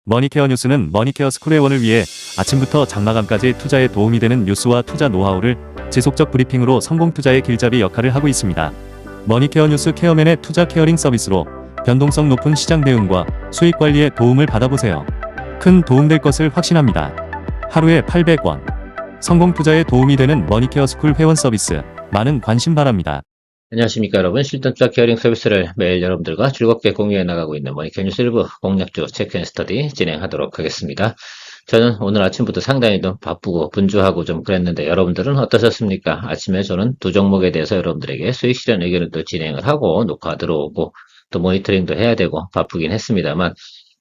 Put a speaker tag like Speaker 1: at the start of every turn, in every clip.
Speaker 1: 머니케어 뉴스는 머니케어 스쿨 회원을 위해 아침부터 장마감까지 투자에 도움이 되는 뉴스와 투자 노하우를 지속적 브리핑으로 성공 투자의 길잡이 역할을 하고 있습니다. 머니케어 뉴스 케어맨의 투자 케어링 서비스로 변동성 높은 시장 대응과 수익 관리에 도움을 받아보세요. 큰 도움될 것을 확신합니다. 하루에 800원. 성공 투자에 도움이 되는 머니케어 스쿨 회원 서비스. 많은 관심 바랍니다.
Speaker 2: 안녕하십니까 여러분. 실전 투자 케어링 서비스를 매일 여러분들과 즐겁게 공유해 나가고 있는 머니케어 뉴스 일부 공략주 체크앤스터디 진행하도록 하겠습니다. 저는 오늘 아침부터 상당히 좀 바쁘고 분주하고 좀 그랬는데 여러분들은 어떠셨습니까? 아침에 저는 두 종목에 대해서 여러분들에게 수익 실현 의견을 또 진행을 하고 녹화 들어오고 또 모니터링도 해야 되고 바쁘긴 했습니다만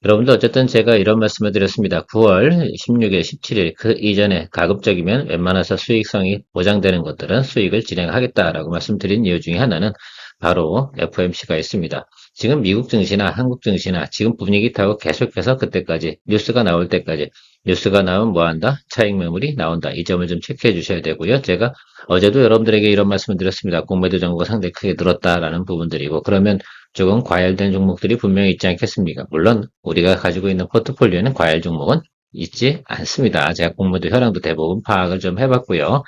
Speaker 2: 여러분들 어쨌든 제가 이런 말씀을 드렸습니다. 9월 16일, 17일 그 이전에 가급적이면 웬만해서 수익성이 보장되는 것들은 수익을 진행하겠다라고 말씀드린 이유 중에 하나는 바로 FOMC가 있습니다. 지금 미국 증시나 한국 증시나 지금 분위기 타고 계속해서 그때까지 뉴스가 나올 때까지 뉴스가 나오면 뭐한다? 차익 매물이 나온다. 이 점을 좀 체크해 주셔야 되고요. 제가 어제도 여러분들에게 이런 말씀을 드렸습니다. 공매도 정보가 상당히 크게 늘었다라는 부분들이고 그러면 조금 과열된 종목들이 분명히 있지 않겠습니까? 물론 우리가 가지고 있는 포트폴리오에는 과열 종목은 있지 않습니다. 제가 공매도 현황도 대부분 파악을 좀 해봤고요.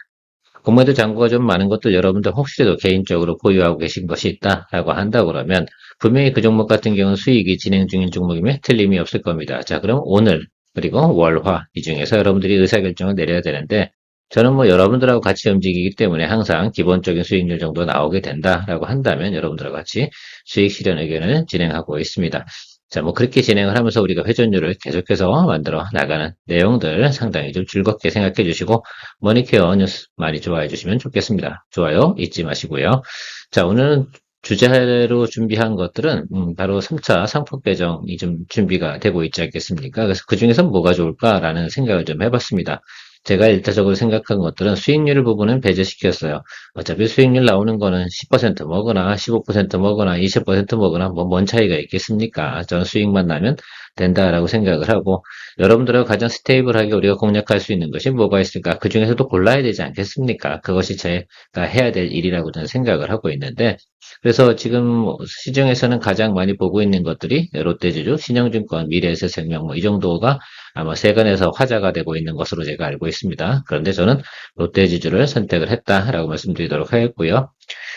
Speaker 2: 공매도 잔고가 좀 많은 것들 여러분들 혹시라도 개인적으로 보유하고 계신 것이 있다라고 한다 그러면 분명히 그 종목 같은 경우는 수익이 진행 중인 종목이면 틀림이 없을 겁니다. 자, 그럼 오늘 그리고 월화 이 중에서 여러분들이 의사결정을 내려야 되는데 저는 뭐 여러분들하고 같이 움직이기 때문에 항상 기본적인 수익률 정도 나오게 된다라고 한다면 여러분들과 같이 수익 실현 의견을 진행하고 있습니다. 자, 뭐 그렇게 진행을 하면서 우리가 회전율을 계속해서 만들어 나가는 내용들 상당히 좀 즐겁게 생각해 주시고 머니케어 뉴스 많이 좋아해 주시면 좋겠습니다. 좋아요 잊지 마시고요. 자, 오늘은 주제로 준비한 것들은 바로 3차 상품 배정이 좀 준비가 되고 있지 않겠습니까? 그래서 그 중에서 뭐가 좋을까라는 생각을 좀 해봤습니다. 제가 일차적으로 생각한 것들은 수익률 부분은 배제시켰어요. 어차피 수익률 나오는 거는 10% 먹거나 15% 먹거나 20% 먹거나 뭐 뭔 차이가 있겠습니까? 저는 수익만 나면 된다라고 생각을 하고 여러분들하고 가장 스테이블하게 우리가 공략할 수 있는 것이 뭐가 있을까? 그 중에서도 골라야 되지 않겠습니까? 그것이 제가 해야 될 일이라고 저는 생각을 하고 있는데 그래서 지금 시중에서는 가장 많이 보고 있는 것들이 롯데지주, 신영증권, 미래에셋생명 뭐 이 정도가 아마 세간에서 화제가 되고 있는 것으로 제가 알고 있습니다. 그런데 저는 롯데지주를 선택을 했다라고 말씀드리도록 하겠고요.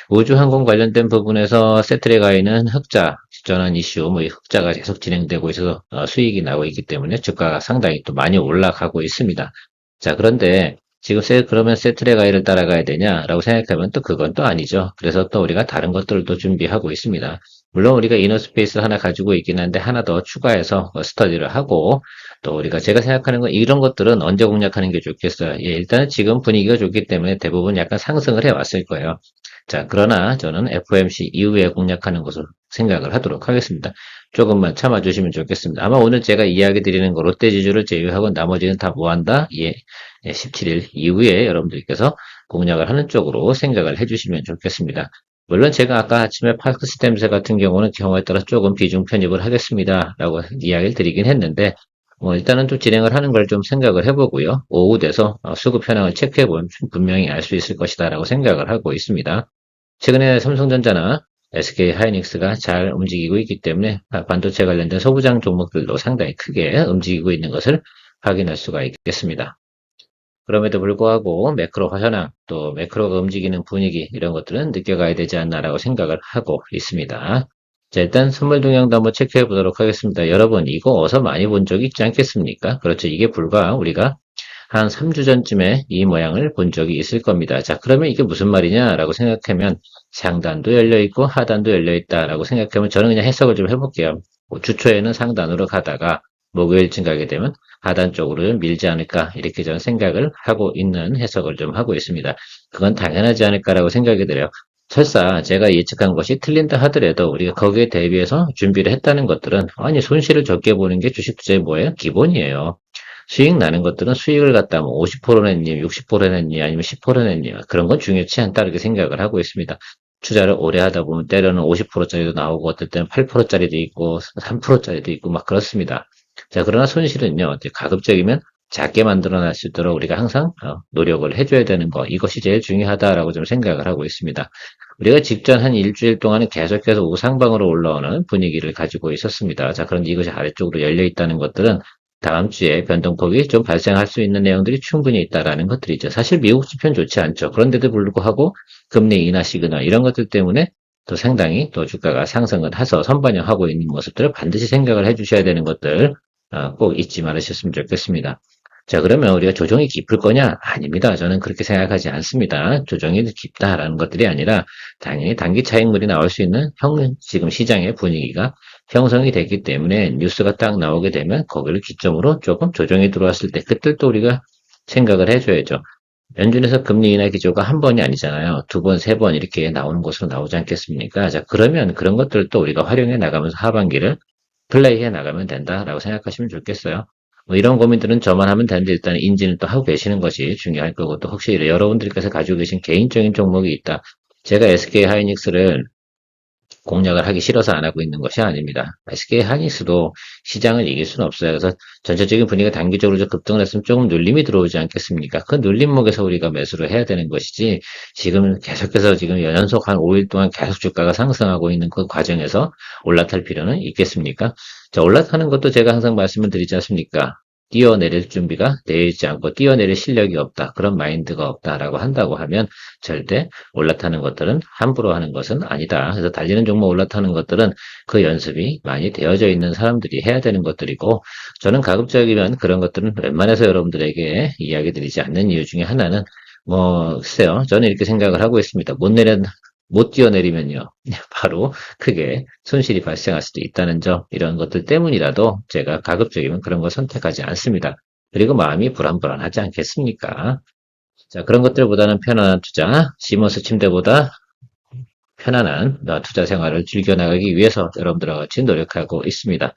Speaker 2: 우주항공 관련된 부분에서 세트랙아이는 흑자 전환 이슈, 뭐 이 흑자가 계속 진행되고 있어서 수익이 나고 있기 때문에 주가가 상당히 또 많이 올라가고 있습니다. 자, 그런데 지금 그러면 세트랙아이를 따라가야 되냐라고 생각하면 또 그건 또 아니죠. 그래서 또 우리가 다른 것들을 또 준비하고 있습니다. 물론 우리가 이너스페이스 하나 가지고 있긴 한데 하나 더 추가해서 스터디를 하고 또 우리가 제가 생각하는 건 이런 것들은 언제 공략하는 게 좋겠어요. 예, 일단은 지금 분위기가 좋기 때문에 대부분 약간 상승을 해왔을 거예요. 자, 그러나 저는 FOMC 이후에 공략하는 것을 생각을 하도록 하겠습니다. 조금만 참아주시면 좋겠습니다. 아마 오늘 제가 이야기 드리는 거 롯데지주를 제외하고 나머지는 다 뭐한다? 예, 17일 이후에 여러분들께서 공략을 하는 쪽으로 생각을 해주시면 좋겠습니다. 물론 제가 아까 아침에 파크스템스 같은 경우는 경우에 따라 조금 비중 편입을 하겠습니다. 라고 이야기를 드리긴 했는데 일단은 좀 진행을 하는 걸 좀 생각을 해보고요. 오후 돼서 수급 현황을 체크해보면 분명히 알 수 있을 것이다 라고 생각을 하고 있습니다. 최근에 삼성전자나 SK 하이닉스가 잘 움직이고 있기 때문에 반도체 관련된 소부장 종목들도 상당히 크게 움직이고 있는 것을 확인할 수가 있겠습니다. 그럼에도 불구하고 매크로 현황, 또 매크로가 움직이는 분위기 이런 것들은 느껴가야 되지 않나라고 생각을 하고 있습니다. 자, 일단 선물 동향도 한번 체크해 보도록 하겠습니다. 여러분 이거 어서 많이 본 적 있지 않겠습니까? 그렇죠. 이게 불과 우리가 한 3주 전쯤에 이 모양을 본 적이 있을 겁니다. 자, 그러면 이게 무슨 말이냐라고 생각하면 상단도 열려있고 하단도 열려있다라고 생각하면 저는 그냥 해석을 좀 해볼게요. 주초에는 상단으로 가다가 목요일쯤 가게 되면 하단 쪽으로 밀지 않을까 이렇게 저는 생각을 하고 있는 해석을 좀 하고 있습니다. 그건 당연하지 않을까라고 생각이 들어요. 설사 제가 예측한 것이 틀린다 하더라도 우리가 거기에 대비해서 준비를 했다는 것들은 아니 손실을 적게 보는 게 주식 투자의 뭐예요? 기본이에요. 수익 나는 것들은 수익을 갖다 뭐 50% 냈니, 60% 냈니, 아니면 10% 냈니 그런 건 중요치 않다 이렇게 생각을 하고 있습니다. 투자를 오래 하다 보면 때로는 50%짜리도 나오고 어떨 때는 8%짜리도 있고 3%짜리도 있고 막 그렇습니다. 자, 그러나 손실은요, 가급적이면 작게 만들어낼 수 있도록 우리가 항상 노력을 해줘야 되는 거, 이것이 제일 중요하다라고 좀 생각을 하고 있습니다. 우리가 직전 한 일주일 동안은 계속해서 우상방으로 올라오는 분위기를 가지고 있었습니다. 자, 그런데 이것이 아래쪽으로 열려 있다는 것들은 다음 주에 변동폭이 좀 발생할 수 있는 내용들이 충분히 있다라는 것들이죠. 사실 미국 지표는 좋지 않죠. 그런데도 불구하고 금리 인하 시그널 이런 것들 때문에 또 상당히 또 주가가 상승을 해서 선반영하고 있는 모습들을 반드시 생각을 해주셔야 되는 것들 꼭 잊지 말으셨으면 좋겠습니다. 자, 그러면 우리가 조정이 깊을 거냐? 아닙니다. 저는 그렇게 생각하지 않습니다. 조정이 깊다라는 것들이 아니라 당연히 단기 차익물이 나올 수 있는 지금 시장의 분위기가 형성이 됐기 때문에 뉴스가 딱 나오게 되면 거기를 기점으로 조금 조정이 들어왔을 때 그때 또 우리가 생각을 해줘야죠. 연준에서 금리 인하 기조가 한 번이 아니잖아요. 두 번, 세 번 이렇게 나오는 것으로 나오지 않겠습니까? 자, 그러면 그런 것들도 우리가 활용해 나가면서 하반기를 플레이해 나가면 된다라고 생각하시면 좋겠어요. 뭐 이런 고민들은 저만 하면 되는데 일단 인지는 또 하고 계시는 것이 중요할 거고 또 혹시 여러분들께서 가지고 계신 개인적인 종목이 있다. 제가 SK 하이닉스를 공략을 하기 싫어서 안 하고 있는 것이 아닙니다. SK 하이닉스도 시장을 이길 수는 없어요. 그래서 전체적인 분위기가 단기적으로 좀 급등을 했으면 조금 눌림이 들어오지 않겠습니까? 그 눌림목에서 우리가 매수를 해야 되는 것이지 지금 계속해서 지금 연속 한 5일 동안 계속 주가가 상승하고 있는 그 과정에서 올라탈 필요는 있겠습니까? 자, 올라타는 것도 제가 항상 말씀을 드리지 않습니까? 뛰어내릴 준비가 되어 있지 않고 뛰어내릴 실력이 없다. 그런 마인드가 없다라고 한다고 하면 절대 올라타는 것들은 함부로 하는 것은 아니다. 그래서 달리는 종목 올라타는 것들은 그 연습이 많이 되어져 있는 사람들이 해야 되는 것들이고 저는 가급적이면 그런 것들은 웬만해서 여러분들에게 이야기 드리지 않는 이유 중에 하나는 글쎄요. 저는 이렇게 생각을 하고 있습니다. 못 뛰어내리면요. 바로 크게 손실이 발생할 수도 있다는 점, 이런 것들 때문이라도 제가 가급적이면 그런 걸 선택하지 않습니다. 그리고 마음이 불안불안하지 않겠습니까? 자, 그런 것들보다는 편안한 투자, 시몬스 침대보다 편안한 투자 생활을 즐겨나가기 위해서 여러분들과 같이 노력하고 있습니다.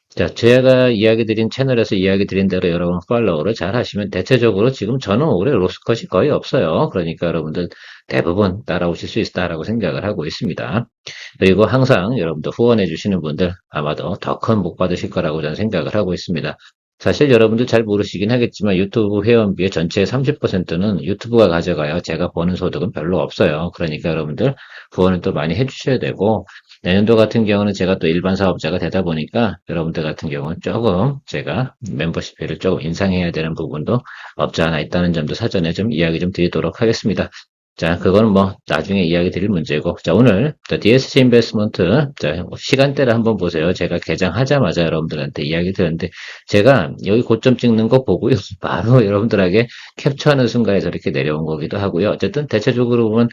Speaker 2: 자, 제가 이야기 드린 채널에서 이야기 드린 대로 여러분 팔로우를 잘 하시면 대체적으로 지금 저는 올해 로스컷이 거의 없어요. 그러니까 여러분들 대부분 따라오실 수 있다라고 생각을 하고 있습니다. 그리고 항상 여러분들 후원해 주시는 분들 아마도 더 큰 복 받으실 거라고 저는 생각을 하고 있습니다. 사실 여러분들 잘 모르시긴 하겠지만 유튜브 회원비의 전체의 30%는 유튜브가 가져가요. 제가 버는 소득은 별로 없어요. 그러니까 여러분들 후원을 또 많이 해주셔야 되고 내년도 같은 경우는 제가 또 일반 사업자가 되다 보니까 여러분들 같은 경우는 조금 제가 멤버십비를 조금 인상해야 되는 부분도 없지 않아 있다는 점도 사전에 좀 이야기 좀 드리도록 하겠습니다. 자, 그거는 뭐 나중에 이야기 드릴 문제고. 자, 오늘 DSC 인베스트먼트 시간대를 한번 보세요. 제가 개장하자마자 여러분들한테 이야기 드렸는데 제가 여기 고점 찍는 거 보고요. 바로 여러분들에게 캡처하는 순간에 저렇게 내려온 거기도 하고요. 어쨌든 대체적으로 보면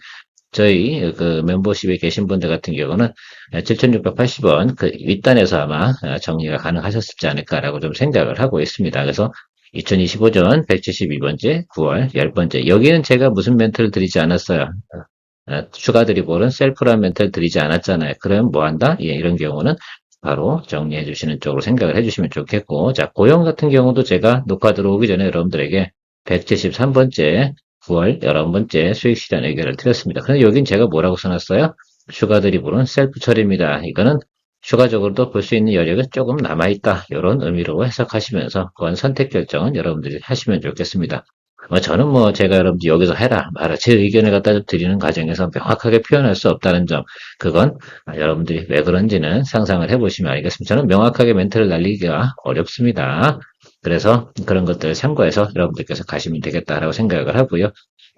Speaker 2: 저희 그 멤버십에 계신 분들 같은 경우는 7,680원 그 윗단에서 아마 정리가 가능하셨지 않을까라고 좀 생각을 하고 있습니다. 그래서 2025년 172번째 9월 10번째 여기는 제가 무슨 멘트를 드리지 않았어요. 추가 드리볼은 셀프란 멘트를 드리지 않았잖아요. 그럼 뭐 한다? 예, 이런 경우는 바로 정리해 주시는 쪽으로 생각을 해 주시면 좋겠고 자, 고용 같은 경우도 제가 녹화 들어오기 전에 여러분들에게 173번째 9월 11번째 수익 실현 의견을 드렸습니다. 그런데 여긴 제가 뭐라고 써놨어요? 추가 드리블은 셀프 처리입니다. 이거는 추가적으로도 볼 수 있는 여력은 조금 남아있다. 이런 의미로 해석하시면서 그건 선택 결정은 여러분들이 하시면 좋겠습니다. 저는 제가 여러분들 여기서 해라 말아 제 의견을 갖다 드리는 과정에서 명확하게 표현할 수 없다는 점 그건 여러분들이 왜 그런지는 상상을 해보시면 알겠습니다. 저는 명확하게 멘트를 날리기가 어렵습니다. 그래서 그런 것들을 참고해서 여러분들께서 가시면 되겠다라고 생각을 하고요.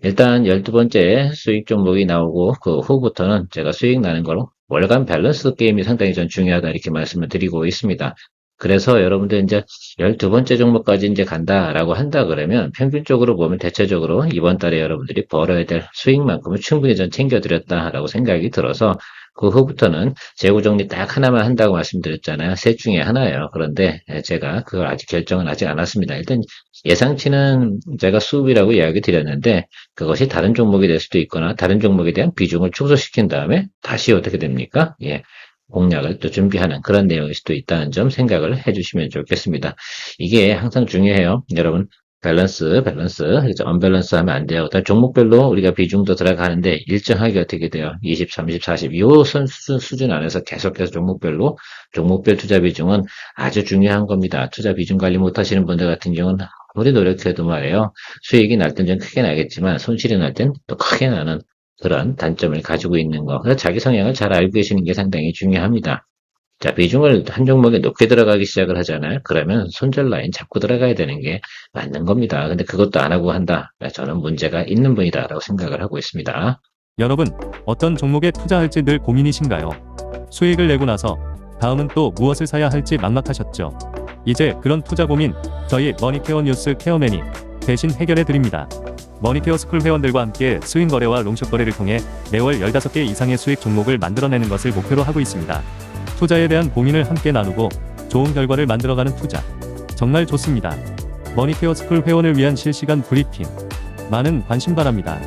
Speaker 2: 일단 12번째 수익 종목이 나오고 그 후부터는 제가 수익 나는 거로 월간 밸런스 게임이 상당히 전 중요하다 이렇게 말씀을 드리고 있습니다. 그래서 여러분들 이제 12번째 종목까지 이제 간다라고 한다 그러면 평균적으로 보면 대체적으로 이번 달에 여러분들이 벌어야 될 수익만큼은 충분히 전 챙겨드렸다라고 생각이 들어서 그 후부터는 재고 정리 딱 하나만 한다고 말씀드렸잖아요. 셋 중에 하나예요. 그런데 제가 그걸 아직 결정은 하지 않았습니다. 일단 예상치는 제가 수급이라고 이야기 드렸는데 그것이 다른 종목이 될 수도 있거나 다른 종목에 대한 비중을 축소시킨 다음에 다시 어떻게 됩니까? 예. 공략을 또 준비하는 그런 내용일 수도 있다는 점 생각을 해주시면 좋겠습니다. 이게 항상 중요해요. 여러분 밸런스, 언밸런스 하면 안 돼요. 종목별로 우리가 비중도 들어가는데 일정하게 어떻게 돼요? 20, 30, 40. 이 수준 안에서 계속해서 종목별 투자 비중은 아주 중요한 겁니다. 투자 비중 관리 못 하시는 분들 같은 경우는 아무리 노력해도 말이에요. 수익이 날 땐 좀 크게 나겠지만 손실이 날 땐 또 크게 나는 그런 단점을 가지고 있는 거. 그래서 자기 성향을 잘 알고 계시는 게 상당히 중요합니다. 자, 비중을 한 종목에 높게 들어가기 시작을 하잖아요. 그러면 손절 라인 잡고 들어가야 되는 게 맞는 겁니다. 근데 그것도 안 하고 한다. 저는 문제가 있는 분이다라고 생각을 하고 있습니다.
Speaker 1: 여러분, 어떤 종목에 투자할지 늘 고민이신가요? 수익을 내고 나서 다음은 또 무엇을 사야 할지 막막하셨죠? 이제 그런 투자 고민 저희 머니케어 뉴스 케어맨이 대신 해결해 드립니다. 머니케어 스쿨 회원들과 함께 스윙 거래와 롱숏 거래를 통해 매월 15개 이상의 수익 종목을 만들어내는 것을 목표로 하고 있습니다. 투자에 대한 고민을 함께 나누고 좋은 결과를 만들어가는 투자. 정말 좋습니다. 머니케어 스쿨 회원을 위한 실시간 브리핑. 많은 관심 바랍니다.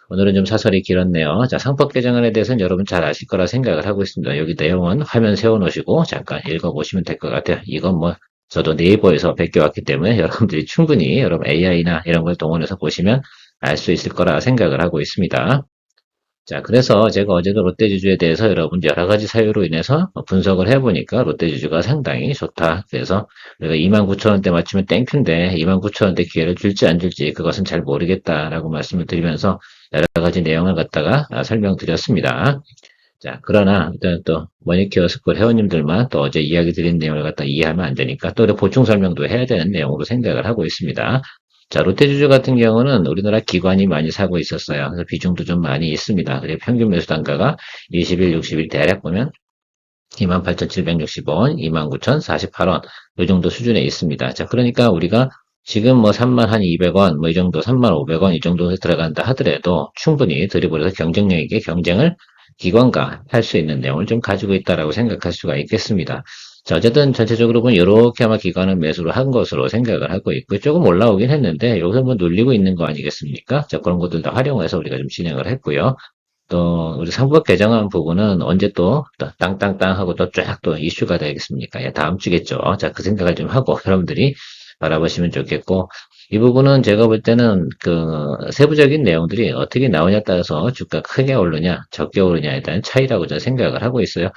Speaker 2: 오늘은 좀 사설이 길었네요. 자, 상법 개정안에 대해서는 여러분 잘 아실 거라 생각을 하고 있습니다. 여기 내용은 화면 세워놓으시고 잠깐 읽어보시면 될 것 같아요. 이건 뭐 저도 네이버에서 베껴왔기 때문에 여러분들이 충분히 여러분 AI나 이런 걸 동원해서 보시면 알 수 있을 거라 생각을 하고 있습니다. 자, 그래서 제가 어제도 롯데지주에 대해서 여러분 여러 가지 사유로 인해서 분석을 해보니까 롯데지주가 상당히 좋다. 그래서 우리가 29,000원대 맞추면 땡큐인데 29,000원대 기회를 줄지 안 줄지 그것은 잘 모르겠다라고 말씀을 드리면서 여러 가지 내용을 갖다가 설명드렸습니다. 자, 그러나 일단 또 머니케어 스쿨 회원님들만 또 어제 이야기 드린 내용을 갖다 이해하면 안 되니까 또 보충 설명도 해야 되는 내용으로 생각을 하고 있습니다. 자, 롯데주주 같은 경우는 우리나라 기관이 많이 사고 있었어요. 그래서 비중도 좀 많이 있습니다. 그리고 평균 매수 단가가 20일, 60일 대략 보면 28,760원, 29,048원 이 정도 수준에 있습니다. 자, 그러니까 우리가 지금 뭐 31,200원, 뭐 이 정도 35,500원 이 정도에 들어간다 하더라도 충분히 드리블에서 경쟁력 있게 경쟁을 기관과 할 수 있는 내용을 좀 가지고 있다라고 생각할 수가 있겠습니다. 자, 어쨌든 전체적으로 보면 이렇게 아마 기관은 매수를 한 것으로 생각을 하고 있고 조금 올라오긴 했는데 여기서 뭐 눌리고 있는 거 아니겠습니까? 자, 그런 것들 다 활용해서 우리가 좀 진행을 했고요. 또 우리 상법 개정안 부분은 언제 또 땅땅땅 하고 또 쫙 또 이슈가 되겠습니까? 예, 다음 주겠죠. 자, 그 생각을 좀 하고 여러분들이 바라보시면 좋겠고 이 부분은 제가 볼 때는 그 세부적인 내용들이 어떻게 나오냐에 따라서 주가 크게 오르냐 적게 오르냐에 대한 차이라고 저는 생각을 하고 있어요.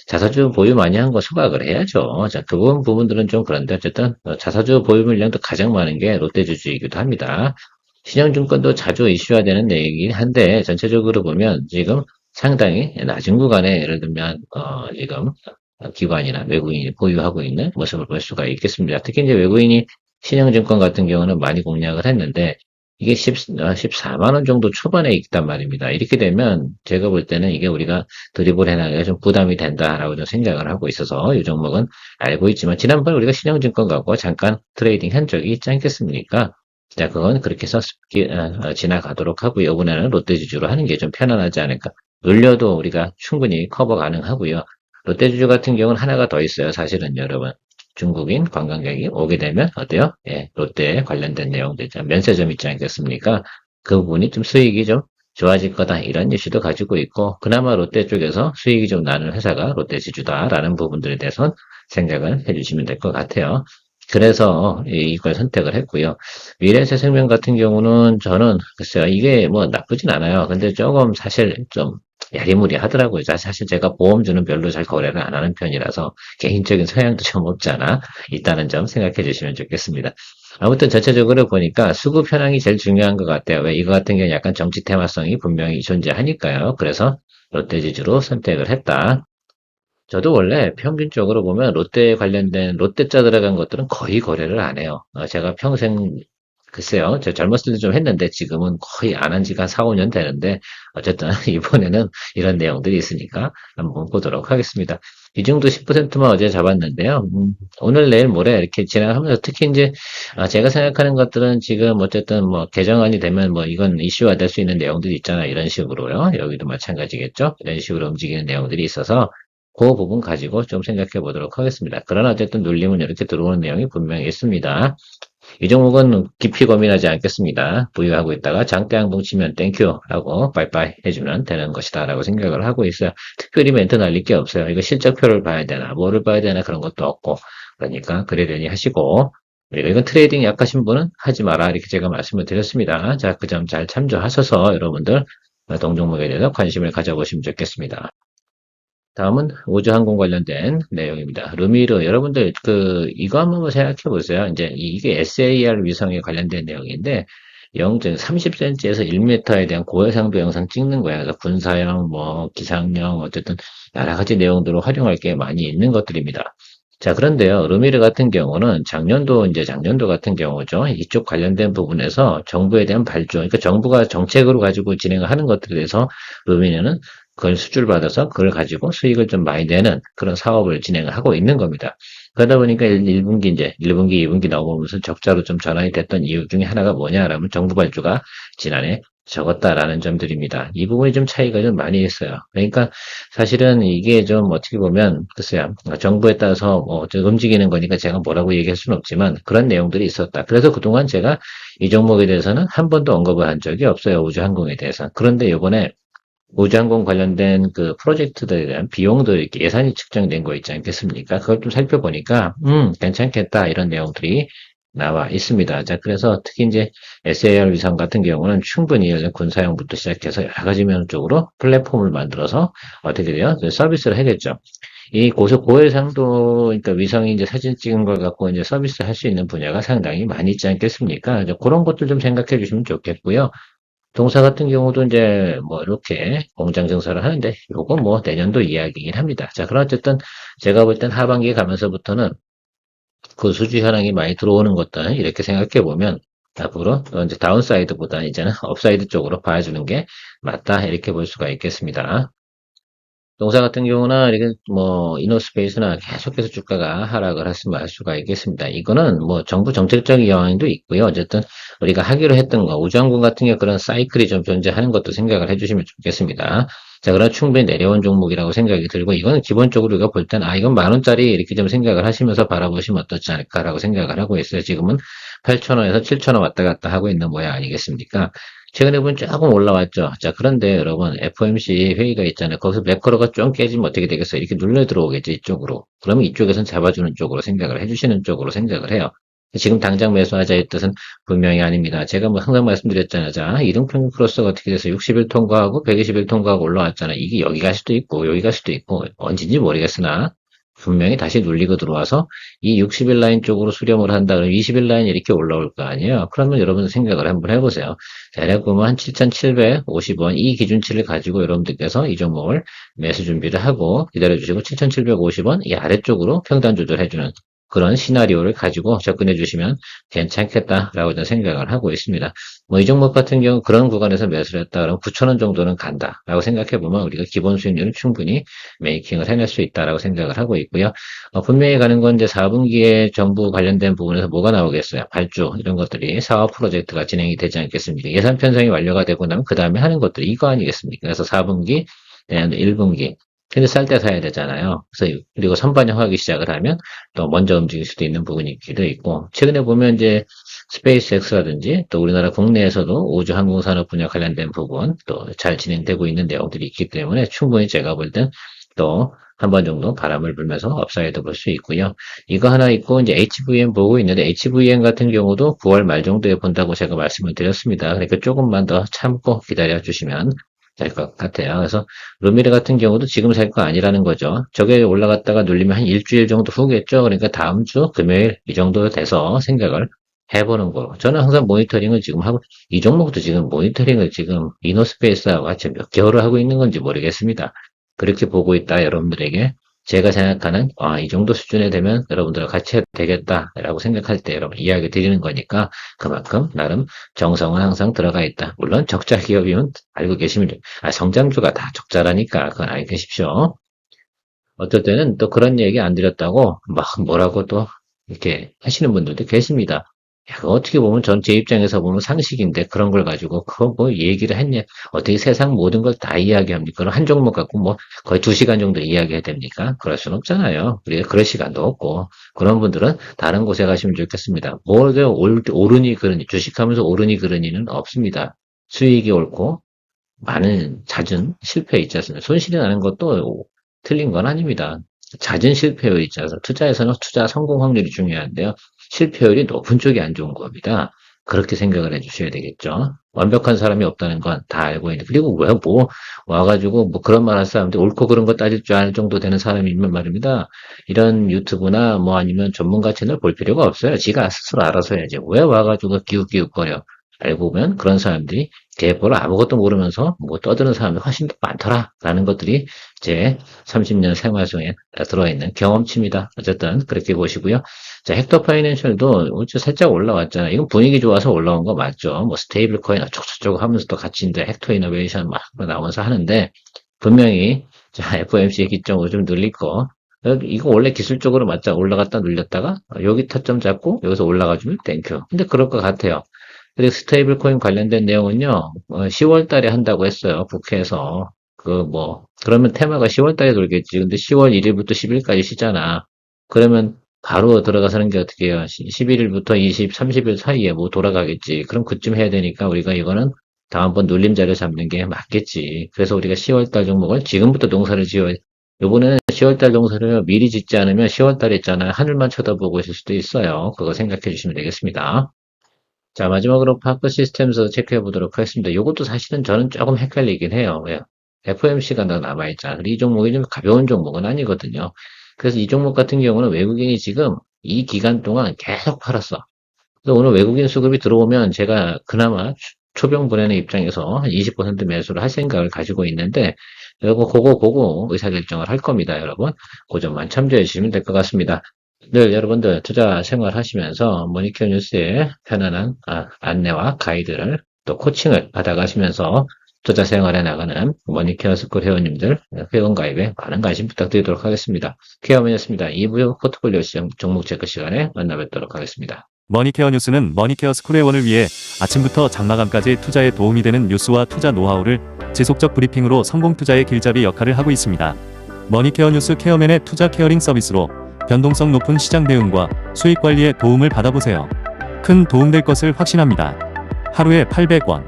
Speaker 2: 자사주 보유 많이 한 거 소각을 해야죠. 자, 그 부분들은 좀 그런데 어쨌든 자사주 보유 물량도 가장 많은 게 롯데주주이기도 합니다. 신영증권도 자주 이슈화되는 내용이긴 한데 전체적으로 보면 지금 상당히 낮은 구간에 예를 들면 지금 기관이나 외국인이 보유하고 있는 모습을 볼 수가 있겠습니다. 특히 이제 외국인이 신영증권 같은 경우는 많이 공략을 했는데 이게 14만 원 정도 초반에 있단 말입니다. 이렇게 되면 제가 볼 때는 이게 우리가 드리블 해나가기가 좀 부담이 된다라고 좀 생각을 하고 있어서 이 종목은 알고 있지만 지난번에 우리가 신영증권 갖고 잠깐 트레이딩 한 적이 있지 않겠습니까? 자, 그건 그렇게 해서 지나가도록 하고요. 이번에는 롯데지주로 하는 게 좀 편안하지 않을까. 늘려도 우리가 충분히 커버 가능하고요. 롯데지주 같은 경우는 하나가 더 있어요. 사실은 여러분. 중국인 관광객이 오게 되면 어때요? 예, 롯데에 관련된 내용들, 면세점 있지 않겠습니까? 그 부분이 좀 수익이 좀 좋아질 거다 이런 이슈도 가지고 있고 그나마 롯데 쪽에서 수익이 좀 나는 회사가 롯데지주다라는 부분들에 대해서 생각을 해주시면 될 것 같아요. 그래서 이걸 선택을 했고요. 미래에셋생명 같은 경우는 저는 글쎄요 이게 뭐 나쁘진 않아요. 근데 조금 사실 좀 야리무리하더라고요. 사실 제가 보험주는 별로 잘 거래를 안 하는 편이라서 개인적인 성향도 좀 없지 않아 있다는 점 생각해 주시면 좋겠습니다. 아무튼 전체적으로 보니까 수급 현황이 제일 중요한 것 같아요. 왜 이거 같은 경우는 약간 정치 테마성이 분명히 존재하니까요. 그래서 롯데지주로 선택을 했다. 저도 원래 평균적으로 보면 롯데에 관련된 롯데자 들어간 것들은 거의 거래를 안 해요. 제가 평생 글쎄요, 저 젊었을 때 좀 했는데 지금은 거의 안 한 지가 4, 5년 되는데 어쨌든 이번에는 이런 내용들이 있으니까 한번 보도록 하겠습니다. 비중도 10%만 어제 잡았는데요. 오늘 내일 모레 이렇게 진행하면서 특히 이제 제가 생각하는 것들은 지금 어쨌든 뭐 개정안이 되면 뭐 이건 이슈화 될 수 있는 내용들이 있잖아 이런 식으로요. 여기도 마찬가지겠죠. 이런 식으로 움직이는 내용들이 있어서 그 부분 가지고 좀 생각해 보도록 하겠습니다. 그러나 어쨌든 눌림은 이렇게 들어오는 내용이 분명히 있습니다. 이 종목은 깊이 고민하지 않겠습니다. 보유하고 있다가 장대 항봉 치면 땡큐 하고 빠이빠이 해주면 되는 것이다 라고 생각을 하고 있어요. 특별히 멘트 날릴 게 없어요. 이거 실적표를 봐야 되나 뭐를 봐야 되나 그런 것도 없고 그러니까 그러려니 하시고 그리고 이건 트레이딩 약하신 분은 하지 마라 이렇게 제가 말씀을 드렸습니다. 자, 그 점 잘 참조하셔서 여러분들 동종목에 대해서 관심을 가져보시면 좋겠습니다. 다음은 우주항공 관련된 내용입니다. 루미르, 여러분들, 이거 한번 생각해 보세요. 이제 이게 SAR 위성에 관련된 내용인데, 0.30cm에서 1m에 대한 고해상도 영상 찍는 거야. 그래서 군사용, 뭐, 기상용, 어쨌든, 여러 가지 내용들을 활용할 게 많이 있는 것들입니다. 자, 그런데요, 루미르 같은 경우는 작년도 같은 경우죠. 이쪽 관련된 부분에서 정부에 대한 발주, 그러니까 정부가 정책으로 가지고 진행을 하는 것들에 대해서 루미르는 그걸 수주를 받아서 그걸 가지고 수익을 좀 많이 내는 그런 사업을 진행을 하고 있는 겁니다. 그러다 보니까 1분기 2분기 넘어오면서 적자로 좀 전환이 됐던 이유 중에 하나가 뭐냐라면 정부 발주가 지난해 적었다라는 점들입니다. 이 부분이 좀 차이가 좀 많이 있어요. 그러니까 사실은 이게 좀 어떻게 보면 글쎄요, 정부에 따라서 좀 움직이는 거니까 제가 뭐라고 얘기할 수는 없지만 그런 내용들이 있었다. 그래서 그동안 제가 이 종목에 대해서는 한 번도 언급을 한 적이 없어요. 우주항공에 대해서. 그런데 이번에 우주항공 관련된 그 프로젝트들에 대한 비용도 이렇게 예산이 측정된 거 있지 않겠습니까? 그걸 좀 살펴보니까, 괜찮겠다, 이런 내용들이 나와 있습니다. 자, 그래서 특히 이제 SAR 위성 같은 경우는 충분히 군사용부터 시작해서 여러 가지 면 쪽으로 플랫폼을 만들어서 어떻게 돼요? 서비스를 하겠죠. 이 고해상도, 그러니까 위성이 이제 사진 찍은 걸 갖고 이제 서비스 할 수 있는 분야가 상당히 많이 있지 않겠습니까? 이제 그런 것들 좀 생각해 주시면 좋겠고요. 동사 같은 경우도 이제 뭐 이렇게 공장 증설을 하는데 요거 뭐 내년도 이야기이긴 합니다. 자, 그럼 어쨌든 제가 볼 땐 하반기에 가면서부터는 그 수주 현황이 많이 들어오는 것들 이렇게 생각해 보면 앞으로 이제 다운사이드보다 이제는 업사이드 쪽으로 봐주는 게 맞다 이렇게 볼 수가 있겠습니다. 동사 같은 경우는 이렇게 뭐 이노스페이스나 계속해서 주가가 하락을 했으면 알 수가 있겠습니다. 이거는 뭐 정부 정책적인 영향도 있고요. 어쨌든 우리가 하기로 했던 거 우주항공 같은 경우 그런 사이클이 좀 존재하는 것도 생각을 해주시면 좋겠습니다. 자, 그럼 충분히 내려온 종목이라고 생각이 들고 이거는 기본적으로 우리가 볼 땐 이건 10,000원짜리 이렇게 좀 생각을 하시면서 바라보시면 어떻지 않을까라고 생각을 하고 있어요. 지금은 8,000원에서 7,000원 왔다 갔다 하고 있는 모양 아니겠습니까? 최근에 보면 조금 올라왔죠. 자, 그런데 여러분, FOMC 회의가 있잖아요. 거기서 매크로가 좀 깨지면 어떻게 되겠어요? 이렇게 눌러 들어오겠죠, 이쪽으로. 그러면 이쪽에선 잡아주는 쪽으로 생각을 해주시는 쪽으로 생각을 해요. 지금 당장 매수하자의 뜻은 분명히 아닙니다. 제가 뭐 항상 말씀드렸잖아요. 자, 이동평균 크로스가 어떻게 돼서 60일 통과하고 120일 통과하고 올라왔잖아요. 이게 여기 갈 수도 있고, 여기 갈 수도 있고, 언제인지 모르겠으나, 분명히 다시 눌리고 들어와서 이 60일 라인 쪽으로 수렴을 한다 그러면 20일 라인 이렇게 올라올 거 아니에요. 그러면 여러분 생각을 한번 해보세요. 대략 보면 한 7,750원 이 기준치를 가지고 여러분들께서 이 종목을 매수 준비를 하고 기다려주시고 7,750원 이 아래쪽으로 평단 조절해주는 그런 시나리오를 가지고 접근해 주시면 괜찮겠다라고 저는 생각을 하고 있습니다. 뭐 이 종목 같은 경우 그런 구간에서 매수를 했다 그러면 9,000원 정도는 간다라고 생각해 보면 우리가 기본 수익률은 충분히 메이킹을 해낼 수 있다라고 생각을 하고 있고요. 분명히 가는 건 이제 4분기에 정부 관련된 부분에서 뭐가 나오겠어요? 발주 이런 것들이 사업 프로젝트가 진행이 되지 않겠습니까? 예산 편성이 완료가 되고 나면 그 다음에 하는 것들이 이거 아니겠습니까? 그래서 4분기, 내년도 1분기 근데 쌀 때 사야 되잖아요. 그래서 그리고 선반영하기 시작을 하면 또 먼저 움직일 수도 있는 부분이기도 있고 최근에 보면 이제 스페이스X라든지 또 우리나라 국내에서도 우주 항공산업 분야 관련된 부분 또 잘 진행되고 있는 내용들이 있기 때문에 충분히 제가 볼 땐 또 한 번 정도 바람을 불면서 업사이드 볼 수 있고요. 이거 하나 있고 이제 HVM 보고 있는데 HVM 같은 경우도 9월 말 정도에 본다고 제가 말씀을 드렸습니다. 그러니까 조금만 더 참고 기다려 주시면 될 것 같아요. 그래서 루미르 같은 경우도 지금 살 거 아니라는 거죠. 저게 올라갔다가 눌리면 한 일주일 정도 후겠죠. 그러니까 다음 주 금요일 이 정도 돼서 생각을 해보는 거로. 저는 항상 모니터링을 지금 하고, 이 종목도 지금 모니터링을 지금 이노스페이스하고 같이 몇 개월을 하고 있는 건지 모르겠습니다. 그렇게 보고 있다, 여러분들에게. 제가 생각하는, 이 정도 수준에 되면 여러분들과 같이 해도 되겠다라고 생각할 때 여러분 이야기 드리는 거니까 그만큼 나름 정성은 항상 들어가 있다. 물론 적자 기업이면 알고 계시면, 성장주가 다 적자라니까 그건 알고 계십시오. 어떨 때는 또 그런 얘기 안 드렸다고 막 뭐라고 또 이렇게 하시는 분들도 계십니다. 야, 그거 어떻게 보면 전 제 입장에서 보면 상식인데 그런 걸 가지고 그거 뭐 얘기를 했냐. 어떻게 세상 모든 걸 다 이야기합니까? 그럼 한 종목 갖고 뭐 거의 2시간 정도 이야기해야 됩니까? 그럴 수는 없잖아요. 우리가 그럴 시간도 없고. 그런 분들은 다른 곳에 가시면 좋겠습니다. 뭐 오르니 그러니 주식하면서 오르니 그러니는 없습니다. 수익이 옳고 많은 잦은 실패 있지 않습니까? 손실이 나는 것도 틀린 건 아닙니다. 잦은 실패율 있지 않습니까? 투자에서는 투자 성공 확률이 중요한데요. 실패율이 높은 쪽이 안 좋은 겁니다. 그렇게 생각을 해주셔야 되겠죠. 완벽한 사람이 없다는 건 다 알고 있는데, 그리고 왜 뭐, 와가지고 뭐 그런 말 할 사람들, 옳고 그른 거 따질 줄 아는 정도 되는 사람이면 말입니다. 이런 유튜브나 뭐 아니면 전문가 채널 볼 필요가 없어요. 지가 스스로 알아서 해야지. 왜 와가지고 기웃기웃거려. 알고 보면 그런 사람들이 개보를 아무것도 모르면서 뭐 떠드는 사람이 훨씬 더 많더라라는 것들이 제 30년 생활 속에 들어있는 경험치입니다. 어쨌든 그렇게 보시고요. 자, 헥터 파이낸셜도 어째 살짝 올라왔잖아요. 이건 분위기 좋아서 올라온 거 맞죠? 뭐 스테이블 코인 어쩌고저쩌고 하면서 또 같이 이제 헥터 이노베이션 막 나오면서 하는데 분명히 자, FOMC의 기점을 좀 늘릴 거. 이거 원래 기술적으로 맞자 올라갔다 눌렸다가 여기 타점 잡고 여기서 올라가주면 땡큐. 근데 그럴 것 같아요. 그리고 스테이블 코인 관련된 내용은요, 10월 달에 한다고 했어요. 국회에서. 그러면 테마가 10월 달에 돌겠지. 근데 10월 1일부터 10일까지 쉬잖아. 그러면 바로 들어가서 하는 게 어떻게 해요? 11일부터 20, 30일 사이에 뭐 돌아가겠지. 그럼 그쯤 해야 되니까 우리가 이거는 다음번 눌림자를 잡는 게 맞겠지. 그래서 우리가 10월 달 종목을 지금부터 농사를 지어야 요번에는 10월 달 농사를 미리 짓지 않으면 10월 달에 있잖아요. 하늘만 쳐다보고 있을 수도 있어요. 그거 생각해 주시면 되겠습니다. 자, 마지막으로 파크 시스템스 체크해 보도록 하겠습니다. 이것도 사실은 저는 조금 헷갈리긴 해요. 왜? FOMC가 남아있잖아. 이 종목이 좀 가벼운 종목은 아니거든요. 그래서 이 종목 같은 경우는 외국인이 지금 이 기간 동안 계속 팔았어. 그래서 오늘 외국인 수급이 들어오면 제가 그나마 초병 보내는 입장에서 한 20% 매수를 할 생각을 가지고 있는데, 여러분, 그거 보고 의사결정을 할 겁니다, 여러분. 그 점만 참조해 주시면 될 것 같습니다. 늘 여러분들 투자 생활 하시면서 모니큐어 뉴스의 편안한 안내와 가이드를 또 코칭을 받아가시면서 투자 생활에 나가는 모니큐어 스쿨 회원님들 회원 가입에 많은 관심 부탁드리도록 하겠습니다. 케어맨이었습니다. 2부 포트폴리오 시장 종목 체크 시간에 만나 뵙도록 하겠습니다.
Speaker 1: 머니케어 뉴스는 머니케어 스쿨 회원을 위해 아침부터 장마감까지 투자에 도움이 되는 뉴스와 투자 노하우를 지속적 브리핑으로 성공 투자의 길잡이 역할을 하고 있습니다. 머니케어 뉴스 케어맨의 투자 케어링 서비스로 변동성 높은 시장 대응과 수익 관리에 도움을 받아보세요. 큰 도움될 것을 확신합니다. 하루에 800원.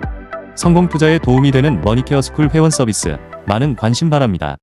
Speaker 1: 성공 투자에 도움이 되는 머니케어 스쿨 회원 서비스 많은 관심 바랍니다.